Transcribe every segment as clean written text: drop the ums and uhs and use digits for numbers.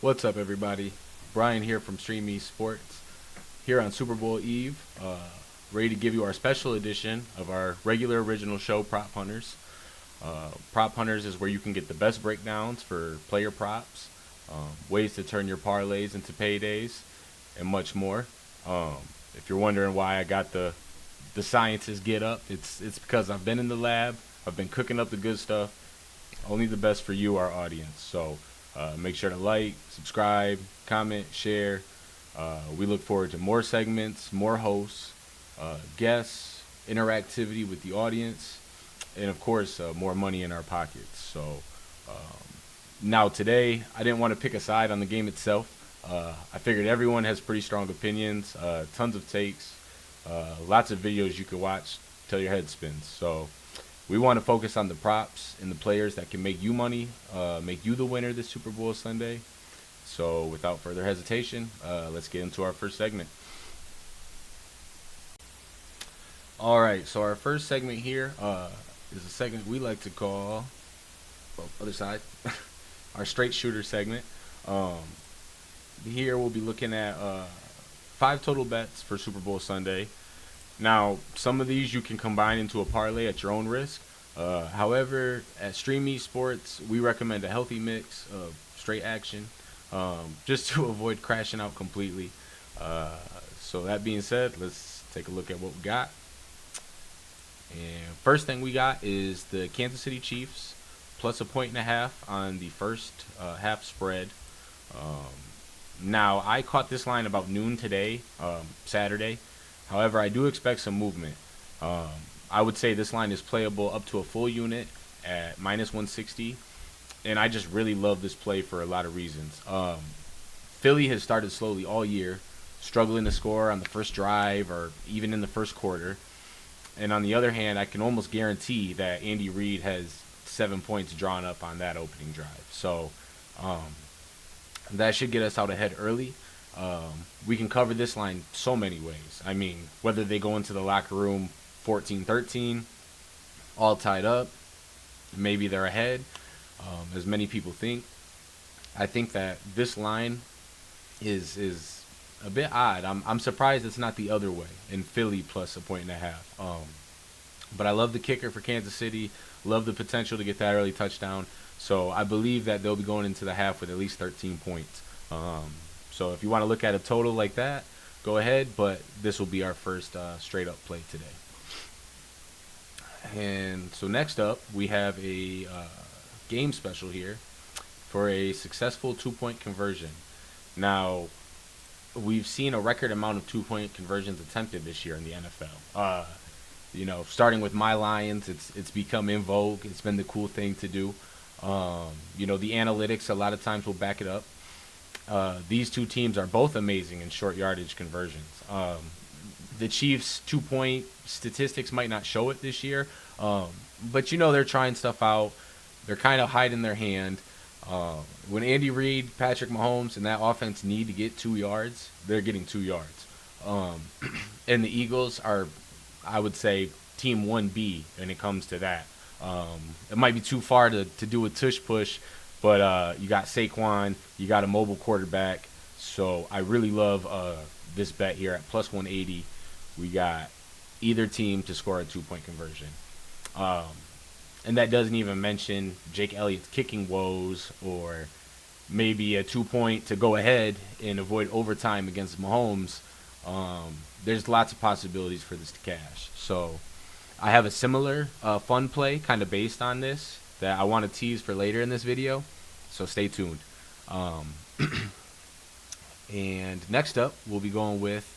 What's up, everybody? Bryan here from StreamEast Sports, here on Super Bowl Eve, ready to give you our special edition of our regular original show, Prop Hunters. Prop Hunters is where you can get the best breakdowns for player props, ways to turn your parlays into paydays, and much more. Um, if you're wondering why I got the scientists get up, it's because I've been in the lab, I've been cooking up the good stuff, only the best for you, our audience. So make sure to like, subscribe, comment, share. We look forward to more segments, more hosts, guests, interactivity with the audience, and of course, more money in our pockets. So now today, I didn't want to pick a side on the game itself. I figured everyone has pretty strong opinions, tons of takes, lots of videos you could watch till your head spins. So we want to focus on the props and the players that can make you money, make you the winner this Super Bowl Sunday. So without further hesitation, let's get into our first segment. All right, so our first segment here is a segment we like to call, well, other side, our straight shooter segment. Um, Here we'll be looking at 5 total bets for Super Bowl Sunday. Now, some of these you can combine into a parlay at your own risk. However, at StreamEast Sports, we recommend a healthy mix of straight action, just to avoid crashing out completely. So that being said, let's take a look at what we got. And first thing we got is the Kansas City Chiefs plus 1.5 on the first half spread. Um, Now, I caught this line about noon today, Saturday. However, I do expect some movement. Um, I would say this line is playable up to a full unit at minus 160. And I just really love this play for a lot of reasons. Philly has started slowly all year, struggling to score on the first drive or even in the first quarter. And on the other hand, I can almost guarantee that Andy Reid has 7 points drawn up on that opening drive. So um, that should get us out ahead early. We can cover this line so many ways. I mean, whether they go into the locker room 14-13, all tied up, maybe they're ahead, as many people think. I think that this line is a bit odd. I'm surprised it's not the other way in Philly plus 1.5. But I love the kicker for Kansas City. Love the potential to get that early touchdown. So I believe that they'll be going into the half with at least 13 points. So if you want to look at a total like that, go ahead. But this will be our first straight up play today. And so next up, we have a game special here for a successful 2-point conversion. Now, we've seen a record amount of 2-point conversions attempted this year in the NFL. Starting with my Lions, it's become in vogue. It's been the cool thing to do. The analytics a lot of times will back it up. These two teams are both amazing in short yardage conversions. The Chiefs' 2-point statistics might not show it this year, but they're trying stuff out. They're kind of hiding their hand. When Andy Reid, Patrick Mahomes, and that offense need to get 2 yards, they're getting 2 yards. And the Eagles are, I would say, Team 1B when it comes to that. It might be too far to do a tush push, but you got Saquon, you got a mobile quarterback. So I really love this bet here at plus 180. We got either team to score a 2-point conversion. And that doesn't even mention Jake Elliott's kicking woes or maybe a 2-point to go ahead and avoid overtime against Mahomes. There's lots of possibilities for this to cash. So I have a similar fun play kind of based on this that I want to tease for later in this video. So stay tuned. And next up, we'll be going with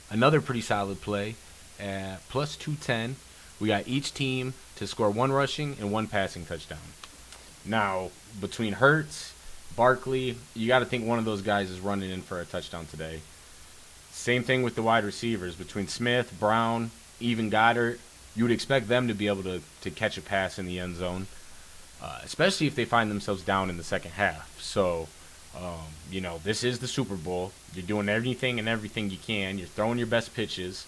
another pretty solid play at plus 210. We got each team to score 1 rushing and 1 passing touchdown. Now, between Hurts, Barkley, you got to think one of those guys is running in for a touchdown today. Same thing with the wide receivers. Between Smith, Brown, even Goddard, you would expect them to be able to catch a pass in the end zone, especially if they find themselves down in the second half. So, this is the Super Bowl. You're doing anything and everything you can. You're throwing your best pitches.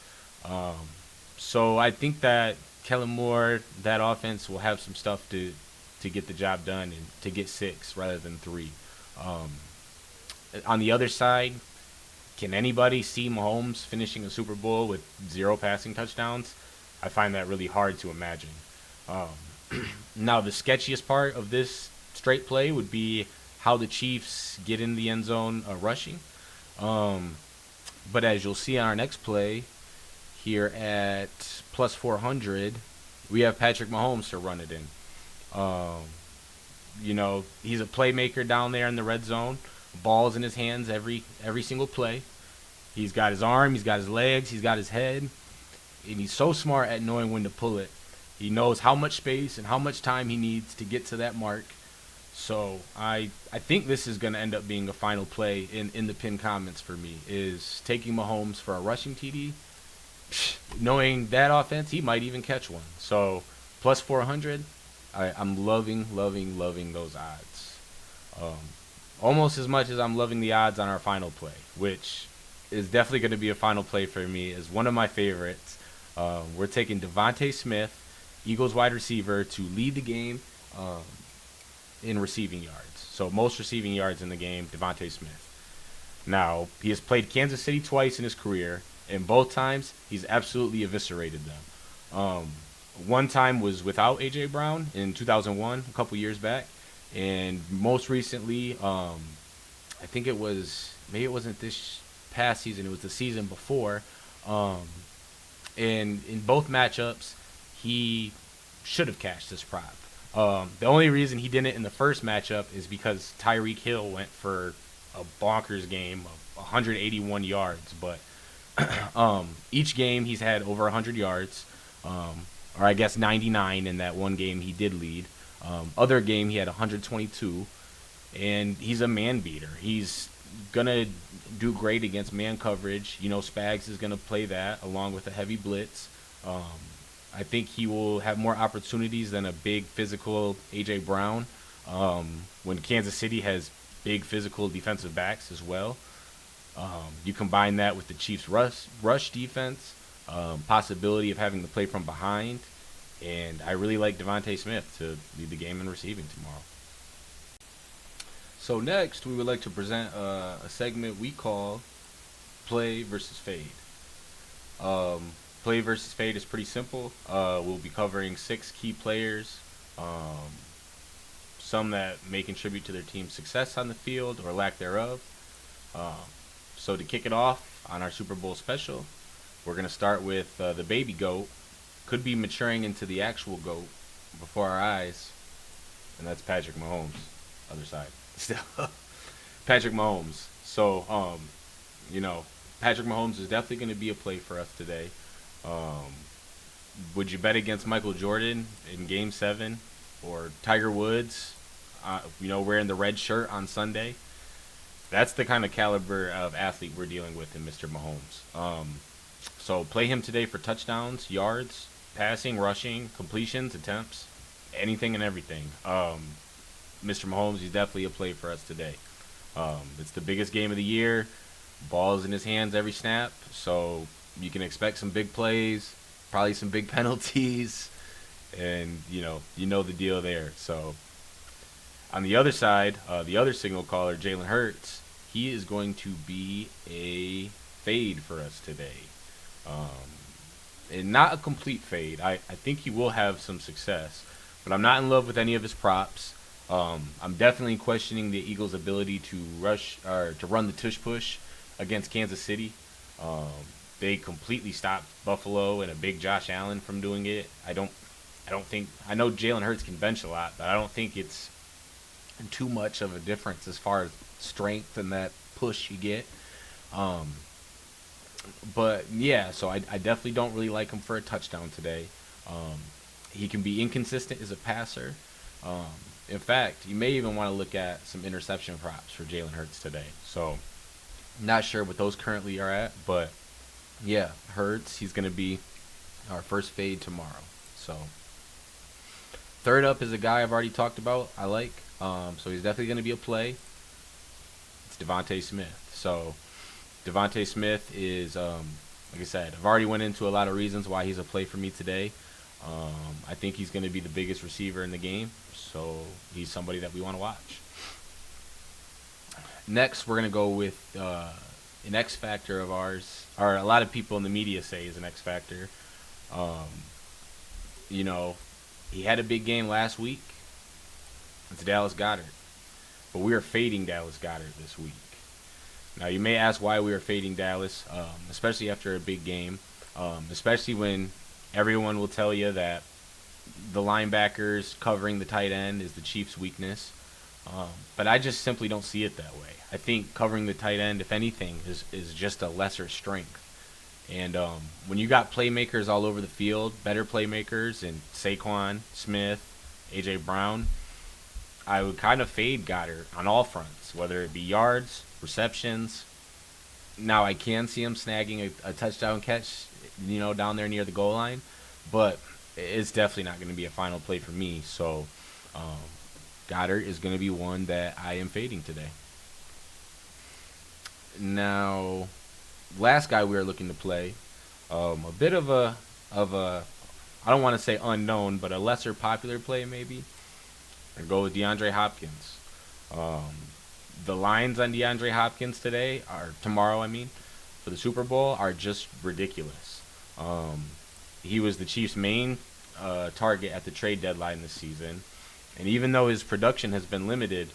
So I think that Kellen Moore, that offense will have some stuff to get the job done and to get 6 rather than 3. On the other side, can anybody see Mahomes finishing a Super Bowl with 0 passing touchdowns? I find that really hard to imagine. Now, the sketchiest part of this straight play would be how the Chiefs get in the end zone rushing. But as you'll see on our next play, here at plus 400, we have Patrick Mahomes to run it in. He's a playmaker down there in the red zone. Ball's in his hands every single play. He's got his arm, he's got his legs, he's got his head. And he's so smart at knowing when to pull it. He knows how much space and how much time he needs to get to that mark. So I think this is going to end up being a final play in the pinned comments for me, is taking Mahomes for a rushing TD. Knowing that offense, he might even catch one. So plus 400, I'm loving those odds. Almost as much as I'm loving the odds on our final play, which is definitely going to be a final play for me, is one of my favorites. We're taking Devontae Smith, Eagles wide receiver, to lead the game in receiving yards. So most receiving yards in the game, Devontae Smith. Now, he has played Kansas City twice in his career, and both times he's absolutely eviscerated them. One time was without A.J. Brown in 2001, a couple years back. And most recently, I think it wasn't this past season, it was the season before. And in both matchups, he should have cashed this prop. The only reason he didn't in the first matchup is because Tyreek Hill went for a bonkers game of 181 yards. But each game he's had over 100 yards, or I guess 99 in that one game he did lead. Other game he had 122, and he's a man beater. He's gonna do great against man coverage. Spags is gonna play that along with a heavy blitz. I think he will have more opportunities than a big physical A.J. Brown, when Kansas City has big physical defensive backs as well. You combine that with the Chiefs' rush defense, possibility of having to play from behind, and I really like Devontae Smith to lead the game in receiving tomorrow. So next, we would like to present a segment we call Play versus Fade. Play versus Fade is pretty simple. We'll be covering 6 key players, some that may contribute to their team's success on the field or lack thereof. So to kick it off on our Super Bowl special, we're going to start with the baby GOAT. Could be maturing into the actual GOAT before our eyes, and that's Patrick Mahomes. Other side. Still, Patrick Mahomes. So, Patrick Mahomes is definitely going to be a play for us today. Would you bet against Michael Jordan in Game 7 or Tiger Woods, wearing the red shirt on Sunday? That's the kind of caliber of athlete we're dealing with in Mr. Mahomes. So play him today for touchdowns, yards, passing, rushing, completions, attempts, anything and everything. Mr. Mahomes, he's definitely a play for us today. It's the biggest game of the year. Ball's in his hands every snap, so you can expect some big plays, probably some big penalties, and you know the deal there. So on the other side, the other signal caller, Jalen Hurts, he is going to be a fade for us today. And not a complete fade. I think he will have some success, but I'm not in love with any of his props. I'm definitely questioning the Eagles' ability to rush or to run the tush push against Kansas City. They completely stopped Buffalo and a big Josh Allen from doing it. I know Jalen Hurts can bench a lot, but I don't think it's too much of a difference as far as strength and that push you get. But yeah, so I definitely don't really like him for a touchdown today. He can be inconsistent as a passer. In fact, you may even want to look at some interception props for Jalen Hurts today. So not sure what those currently are at, but yeah, Hurts, he's going to be our first fade tomorrow. So third up is a guy I've already talked about. I like. So he's definitely going to be a play. It's Devontae Smith. So Devontae Smith is, like I said, I've already went into a lot of reasons why he's a play for me today. I think he's going to be the biggest receiver in the game, so he's somebody that we want to watch. Next, we're going to go with an X factor of ours, or a lot of people in the media say is an X factor. Um, you know, he had a big game last week. It's Dallas Goedert. But we are fading Dallas Goedert this week. Now, you may ask why we are fading Dallas, especially after a big game, especially when everyone will tell you that the linebackers covering the tight end is the Chiefs' weakness. But I just simply don't see it that way. I think covering the tight end, if anything, is just a lesser strength. And when you got playmakers all over the field, better playmakers in Saquon, Smith, A.J. Brown, I would kind of fade Goddard on all fronts, whether it be yards, receptions. Now, I can see him snagging a touchdown catch, down there near the goal line, but it's definitely not going to be a final play for me. So Goddard is going to be one that I am fading today. Now, last guy we are looking to play, a bit of a I don't want to say unknown, but a lesser popular play maybe. I go with DeAndre Hopkins. The lines on DeAndre Hopkins tomorrow, for the Super Bowl are just ridiculous. He was the Chiefs' main target at the trade deadline this season, and even though his production has been limited,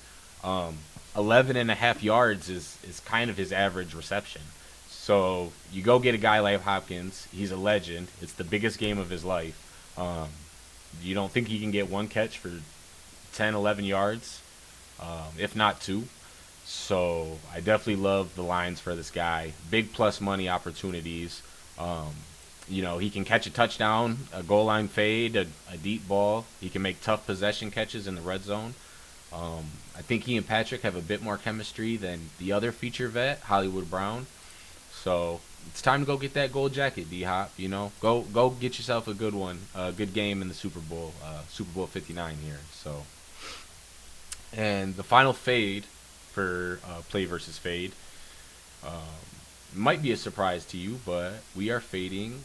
11.5 yards is kind of his average reception. So you go get a guy like Hopkins. He's a legend. It's the biggest game of his life. You don't think he can get one catch for 10, 11 yards, if not two. So I definitely love the lines for this guy. Big plus money opportunities. He can catch a touchdown, a goal line fade, a deep ball. He can make tough possession catches in the red zone. I think he and Patrick have a bit more chemistry than the other feature vet, Hollywood Brown. So it's time to go get that gold jacket, D-Hop. Go get yourself a good one, a good game in the Super Bowl, Super Bowl 59 here. So, and the final fade for play versus fade might be a surprise to you, but we are fading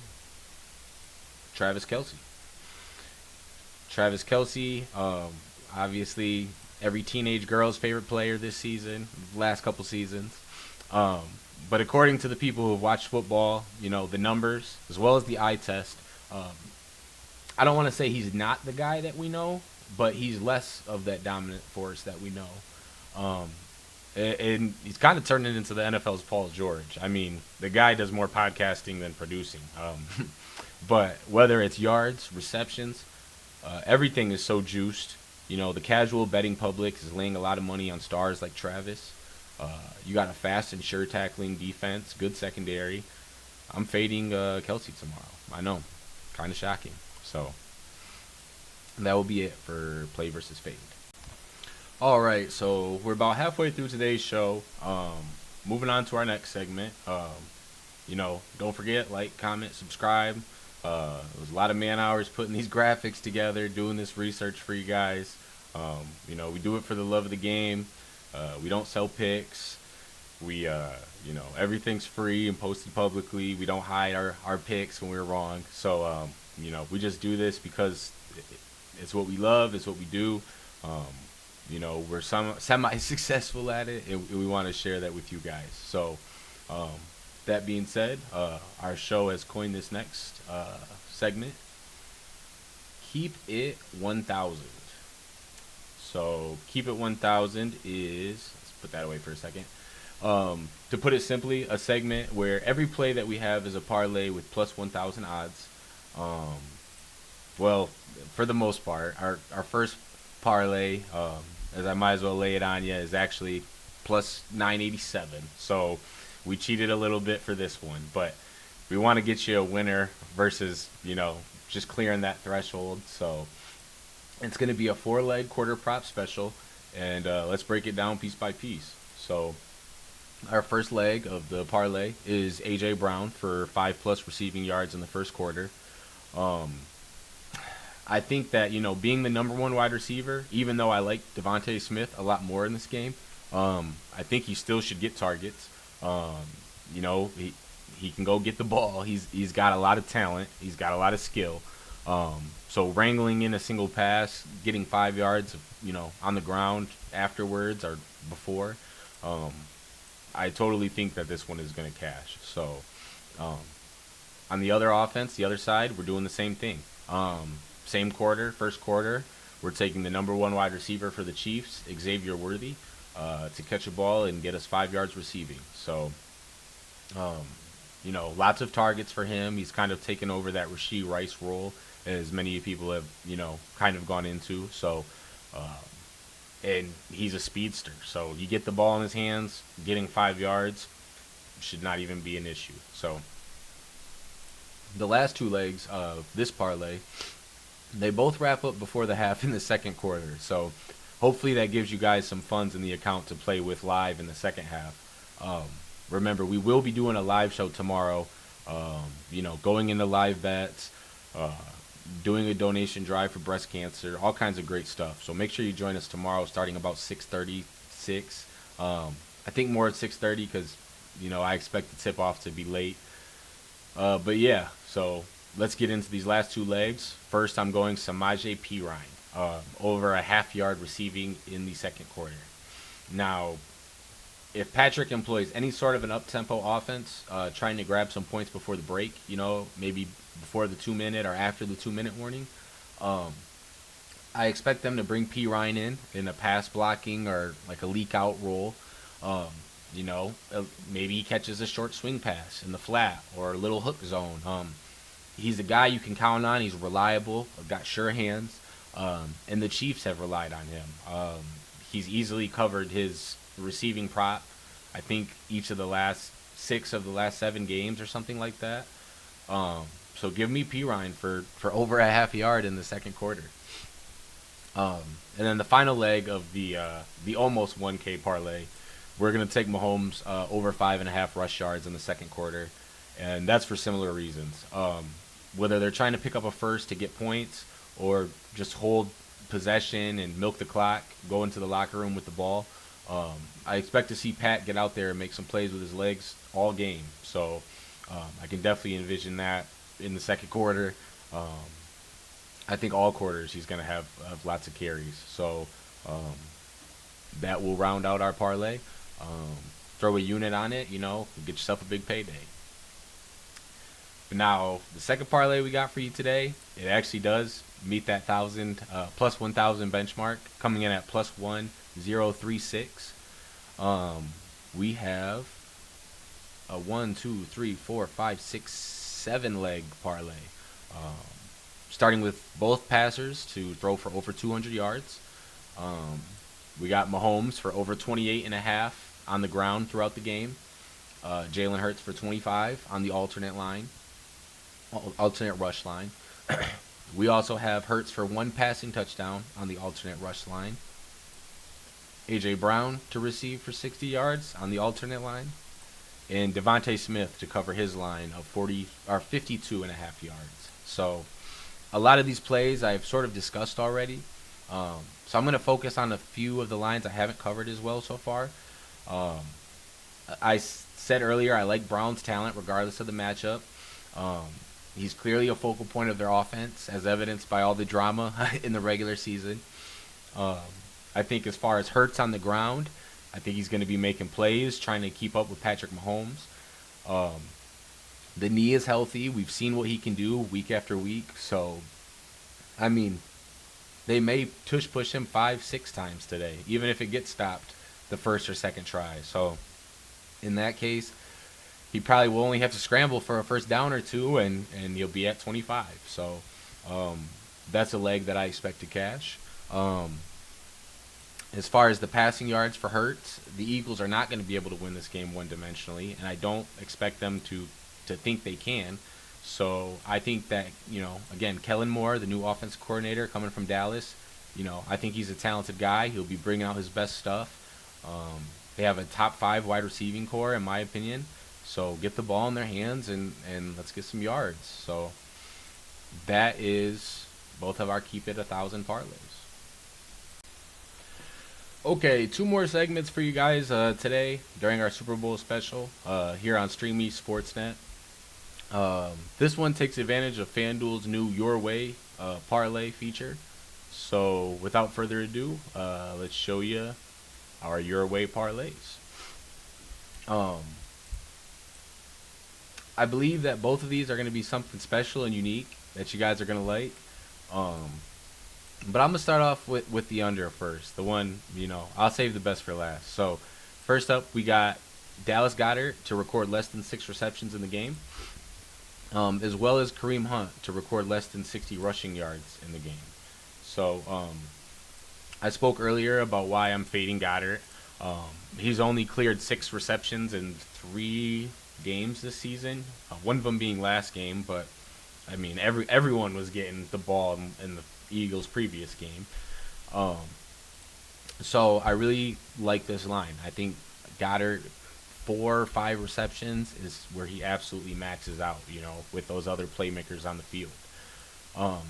Travis Kelce. Travis Kelce, obviously every teenage girl's favorite player this season, last couple seasons. But according to the people who have watched football, the numbers, as well as the eye test, I don't want to say he's not the guy that we know, but he's less of that dominant force that we know. And he's kind of turning into the NFL's Paul George. The guy does more podcasting than producing. But whether it's yards, receptions, everything is so juiced. The casual betting public is laying a lot of money on stars like Travis. You got a fast and sure tackling defense, good secondary. I'm fading Kelce tomorrow. I know, kind of shocking. So that will be it for play versus fade. All right, so we're about halfway through today's show. Moving on to our next segment. Don't forget, like, comment, subscribe. It was a lot of man hours putting these graphics together, doing this research for you guys. We do it for the love of the game. We don't sell picks. We, everything's free and posted publicly. We don't hide our picks when we're wrong. So, we just do this because it's what we love. It's what we do. We're semi-successful at it, and we want to share that with you guys. So, that being said, our show has coined this next segment, Keep It 1000. So, Keep It 1000 is, let's put that away for a second. To put it simply, a segment where every play that we have is a parlay with plus 1,000 odds. Well, for the most part, our first parlay, as I might as well lay it on you, is actually plus 987. So we cheated a little bit for this one, but we want to get you a winner versus, just clearing that threshold. So it's going to be a 4-leg quarter prop special, and let's break it down piece by piece. So our first leg of the parlay is A.J. Brown for 5+ receiving yards in the first quarter. I think that, being the number one wide receiver, even though I like Devontae Smith a lot more in this game, I think he still should get targets. He can go get the ball. He's got a lot of talent. He's got a lot of skill. So wrangling in a single pass, getting 5 yards, on the ground afterwards or before, I totally think that this one is going to cash. So, um, on the other offense, the other side, we're doing the same thing. Same quarter, first quarter, we're taking the #1 wide receiver for the Chiefs, Xavier Worthy, to catch a ball and get us 5 yards receiving. So, um, lots of targets for him. He's kind of taken over that Rashee Rice role, as many people have, kind of gone into. So, uh, and he's a speedster. So you get the ball in his hands, getting 5 yards should not even be an issue. So the last two legs of this parlay, they both wrap up before the half in the second quarter. So hopefully that gives you guys some funds in the account to play with live in the second half. Remember, we will be doing a live show tomorrow. Going into live bets, doing a donation drive for breast cancer, all kinds of great stuff. So make sure you join us tomorrow, starting about 6:36. I think more at 6:30 because I expect the tip off to be late. But yeah, so let's get into these last two legs. First, I'm going Samaje Perine, over a half-yard receiving in the second quarter. Now, if Patrick employs any sort of an up-tempo offense, trying to grab some points before the break, maybe before the 2-minute or after the 2-minute warning, I expect them to bring Perine in a pass blocking or like a leak out role. Maybe he catches a short swing pass in the flat or a little hook zone. He's a guy you can count on. He's reliable, got sure hands, and the Chiefs have relied on him. He's easily covered his receiving prop, I think each of the last 6 of the last 7 games or something like that. So give me Perine for over a half yard in the second quarter. And then the final leg of the almost 1K parlay, we're going to take Mahomes over 5.5 rush yards in the second quarter. And that's for similar reasons. Whether they're trying to pick up a first to get points or just hold possession and milk the clock, go into the locker room with the ball. I expect to see Pat get out there and make some plays with his legs all game. So I can definitely envision that in the second quarter. I think all quarters he's going to have lots of carries. So that will round out our parlay. Throw a unit on it, get yourself a big payday. But now, the second parlay we got for you today, it actually does meet that plus 1,000 benchmark, coming in at plus 1,036. We have a 1, 2, 3, 4, 5, 6, 7 leg parlay. Starting with both passers to throw for over 200 yards. We got Mahomes for over 28.5 on the ground throughout the game. Jalen Hurts for 25 on the alternate rush line. We also have Hurts for 1 passing touchdown on the alternate rush line. A.J. Brown to receive for 60 yards on the alternate line. And Devontae Smith to cover his line of 52.5 yards. So a lot of these plays I've sort of discussed already. So I'm going to focus on a few of the lines I haven't covered as well so far. I said earlier I like Brown's talent regardless of the matchup. He's clearly a focal point of their offense, as evidenced by all the drama in the regular season. I think as far as Hurts on the ground, I think he's going to be making plays, trying to keep up with Patrick Mahomes. The knee is healthy. We've seen what he can do week after week. So, I mean, they may tush push him 5-6 times today, even if it gets stopped the first or second try. So, in that case, he probably will only have to scramble for a first down or two, and he'll be at 25. So, that's a leg that I expect to cash. As far as the passing yards for Hurts, the Eagles are not going to be able to win this game one-dimensionally, and I don't expect them to think they can. So I think that, again, Kellen Moore, the new offensive coordinator coming from Dallas, I think he's a talented guy. He'll be bringing out his best stuff. They have a top 5 wide receiving core, in my opinion. So get the ball in their hands and let's get some yards. So that is both of our Keep It 1,000 parlays. Okay, 2 more segments for you guys today during our Super Bowl special here on StreamEast SportsNet. This one takes advantage of FanDuel's new Your Way parlay feature. So without further ado, let's show you our Your Way parlays. Um, I believe that both of these are going to be something special and unique that you guys are going to like. Um, but I'm gonna start off with the under first. The one, I'll save the best for last. So, first up, we got Dallas Goedert to record less than 6 receptions in the game, as well as Kareem Hunt to record less than 60 rushing yards in the game. So, I spoke earlier about why I'm fading Goddard. He's only cleared 6 receptions in 3 games this season. One of them being last game, but I mean everyone was getting the ball in the Eagles' previous game. Um, so I really like this line. I think Goddard 4 or 5 receptions is where he absolutely maxes out. With those other playmakers on the field. Um,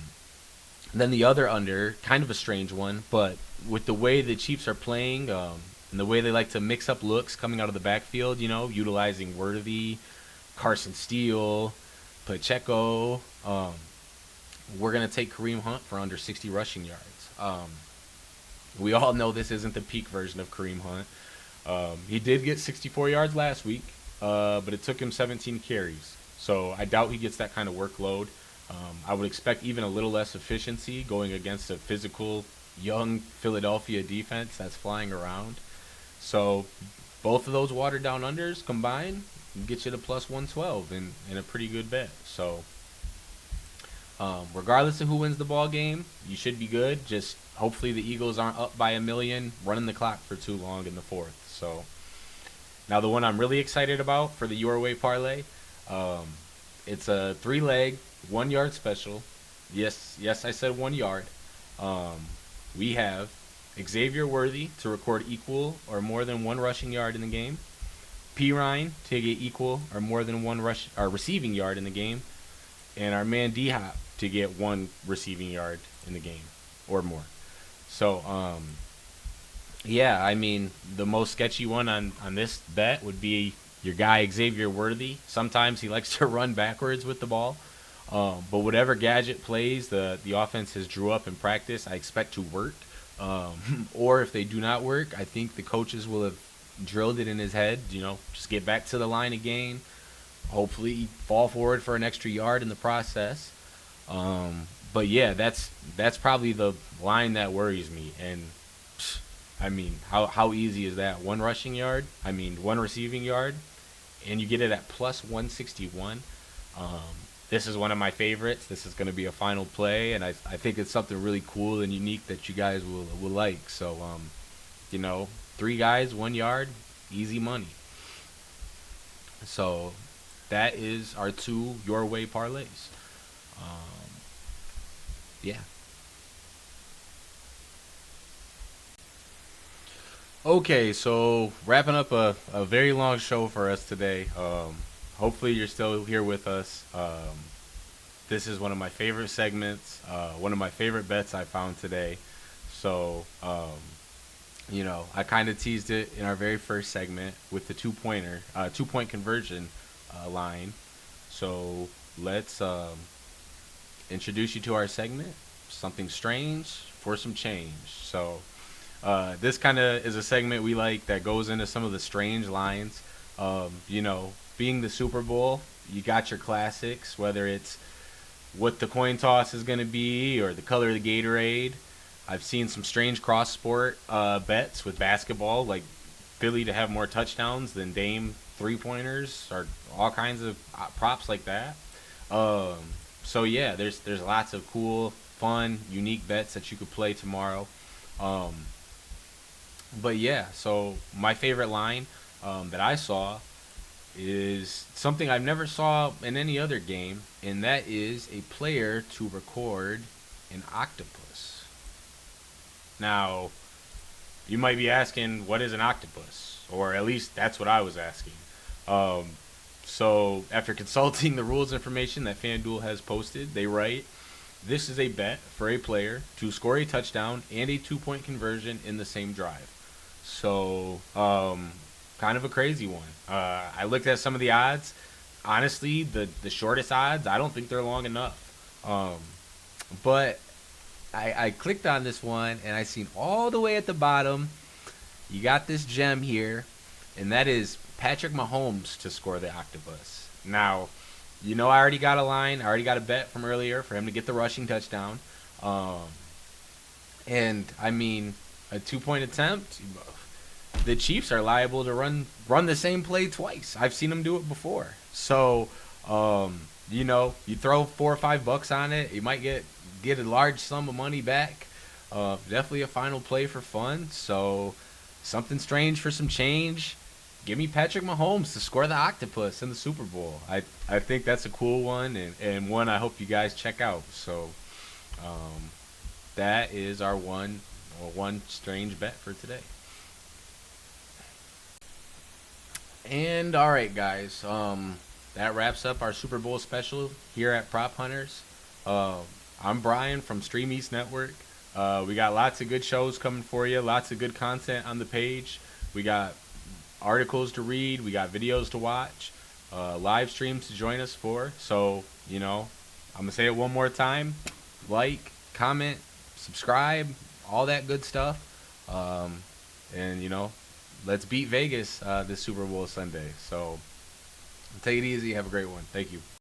then the other under, kind of a strange one, but with the way the Chiefs are playing, and the way they like to mix up looks coming out of the backfield, utilizing Worthy, Carson Steele, Pacheco, we're going to take Kareem Hunt for under 60 rushing yards. We all know this isn't the peak version of Kareem Hunt. He did get 64 yards last week, but it took him 17 carries. So I doubt he gets that kind of workload. I would expect even a little less efficiency going against a physical, young Philadelphia defense that's flying around. So both of those watered down unders combined get you to plus 112 in a pretty good bet. So regardless of who wins the ball game, you should be good. Just hopefully the Eagles aren't up by a million, running the clock for too long in the fourth. So now the one I'm really excited about for the Your Way parlay, it's a 3-leg, 1 yard special. Yes, I said 1 yard. We have Xavier Worthy to record equal or more than 1 rushing yard in the game. P. Ryan to get equal or more than 1 receiving yard in the game. And our man D-Hop to get 1 receiving yard in the game or more. So, yeah, I mean, the most sketchy one on this bet would be your guy Xavier Worthy. Sometimes he likes to run backwards with the ball. But whatever gadget plays the offense has drew up in practice, I expect to work. Or if they do not work, I think the coaches will have drilled it in his head. Just get back to the line again. Hopefully fall forward for an extra yard in the process. But yeah, that's probably the line that worries me. And I mean, how easy is that? 1 rushing yard? 1 receiving yard, and you get it at plus 161. This is one of my favorites. This is going to be a final play, and I think it's something really cool and unique that you guys will like. So, 3 guys, 1 yard, easy money. So that is our 2 Your Way parlays. Yeah. Okay, so wrapping up a very long show for us today. Hopefully you're still here with us. This is one of my favorite segments, one of my favorite bets I found today. So, I kind of teased it in our very first segment with the 2-point conversion line. So let's introduce you to our segment, Something Strange for Some Change. So this kind of is a segment we like that goes into some of the strange lines. Being the Super Bowl, you got your classics, whether it's what the coin toss is going to be or the color of the Gatorade. I've seen some strange cross-sport bets with basketball, like Philly to have more touchdowns than Dame three-pointers, or all kinds of props like that. So yeah, there's lots of cool, fun, unique bets that you could play tomorrow. But yeah, so my favorite line that I saw is something I've never saw in any other game, and that is a player to record an octopus. Now, you might be asking, what is an octopus? Or at least that's what I was asking. So after consulting the rules information that FanDuel has posted, they write, this is a bet for a player to score a touchdown and a 2-point conversion in the same drive. So, kind of a crazy one. I looked at some of the odds. Honestly, the shortest odds, I don't think they're long enough. But I clicked on this one, and I seen all the way at the bottom, you got this gem here, and that is Patrick Mahomes to score the octopus. Now, you know I already got a line. I already got a bet from earlier for him to get the rushing touchdown. Um, and I mean, a 2-point attempt. The Chiefs are liable to run the same play twice. I've seen them do it before. So, you know, you throw $4 or $5 on it, you might get a large sum of money back. Definitely a final play for fun. So, something strange for some change. Give me Patrick Mahomes to score the octopus in the Super Bowl. I think that's a cool one, and one I hope you guys check out. So, that is our one strange bet for today. And all right, guys, that wraps up our Super Bowl special here at Prop Hunters. I'm Bryan from StreamEast Network. We got lots of good shows coming for you, lots of good content on the page. We got articles to read, we got videos to watch, live streams to join us for. So, you know, I'm going to say it one more time. Like, comment, subscribe, all that good stuff. And, you know, let's beat Vegas this Super Bowl Sunday. So take it easy. Have a great one. Thank you.